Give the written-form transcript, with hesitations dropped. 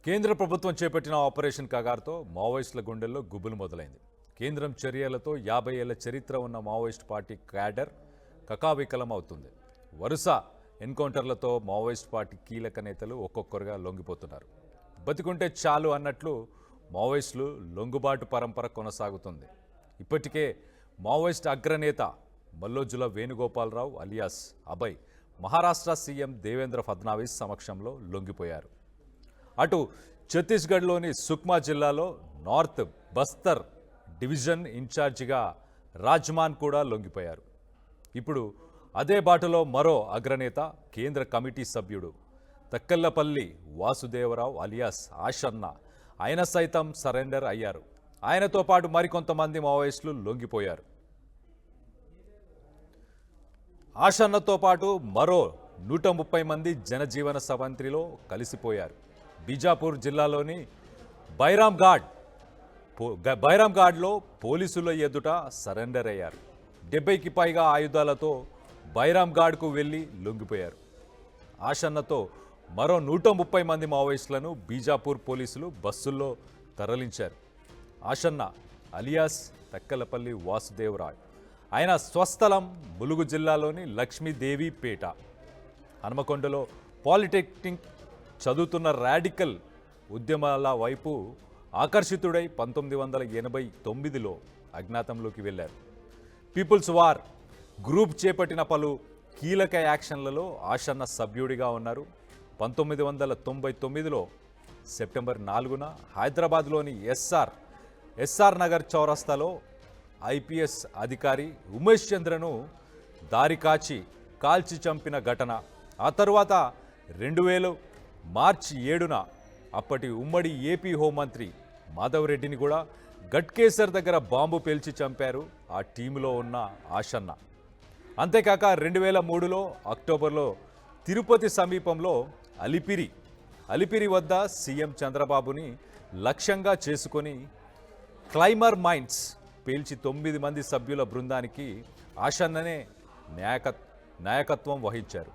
కేంద్ర ప్రభుత్వం చేపట్టిన ఆపరేషన్ కగార్తో మావోయిస్టుల గుండెల్లో గుబులు మొదలైంది. కేంద్రం చర్యలతో 50 ఏళ్ల చరిత్ర ఉన్న మావోయిస్ట్ పార్టీ క్యాడర్ కకావికలం అవుతుంది. వరుస ఎన్కౌంటర్లతో మావోయిస్ట్ పార్టీ కీలక నేతలు ఒక్కొక్కరుగా లొంగిపోతున్నారు. బతికుంటే చాలు అన్నట్లు మావోయిస్టులు లొంగుబాటు పరంపర కొనసాగుతుంది. ఇప్పటికే మావోయిస్ట్ అగ్రనేత మల్లోజుల వేణుగోపాలరావు అలియాస్ అభయ్ మహారాష్ట్ర సీఎం దేవేంద్ర ఫడ్నవీస్ సమక్షంలో లొంగిపోయారు. అటు ఛత్తీస్గఢ్లోని సుక్మా జిల్లాలో నార్త్ బస్తర్ డివిజన్ ఇన్ఛార్జిగా రాజ్మాన్ కూడా లొంగిపోయారు. ఇప్పుడు అదే బాటలో మరో అగ్రనేత కేంద్ర కమిటీ సభ్యుడు తక్కల్లపల్లి వాసుదేవరావు అలియాస్ ఆషన్న ఆయన సైతం సరెండర్ అయ్యారు. ఆయనతో పాటు మరికొంతమంది మావోయిస్టులు లొంగిపోయారు. ఆషన్నతో పాటు మరో 130 మంది జనజీవన సవంతిలో కలిసిపోయారు. బీజాపూర్ జిల్లాలోని బైరాంఘాడ్లో పోలీసుల ఎదుట సరెండర్ అయ్యారు. 70కి పైగా ఆయుధాలతో బైరాంఘాడ్కు వెళ్లి లొంగిపోయారు. ఆషన్నతో మరో 130 మంది మావోయిస్టులను బీజాపూర్ పోలీసులు బస్సుల్లో తరలించారు. ఆషన్న అలియాస్ తక్కలపల్లి వాసుదేవరావు ఆయన స్వస్థలం ములుగు జిల్లాలోని లక్ష్మీదేవిపేట. హనుమకొండలో పాలిటెక్నిక్ చదువుతున్న రాడికల్ ఉద్యమాల వైపు ఆకర్షితుడై 1989లో అజ్ఞాతంలోకి వెళ్లారు. పీపుల్స్ వార్ గ్రూప్ చేపట్టిన పలు కీలక యాక్షన్లలో ఆషన్న సభ్యుడిగా ఉన్నారు. 1999లో సెప్టెంబర్ 4న హైదరాబాద్లోని ఎస్ఆర్ నగర్ చౌరస్తాలో ఐపీఎస్ అధికారి ఉమేష్ చంద్రను దారి కాల్చి చంపిన ఘటన. ఆ తరువాత 2000 మార్చి 7న అప్పటి ఉమ్మడి ఏపీ హోంమంత్రి మాధవ్ రెడ్డిని కూడా గట్కేసర్ దగ్గర బాంబు పేల్చి చంపారు ఆ టీములో ఉన్న ఆషన్న. అంతేకాక 2003లో అక్టోబర్లో తిరుపతి సమీపంలో అలిపిరి వద్ద సీఎం చంద్రబాబుని లక్ష్యంగా చేసుకొని క్లైమర్ మైన్స్ పేల్చి 9 మంది సభ్యుల బృందానికి ఆషన్ననే నాయకత్వం వహించారు.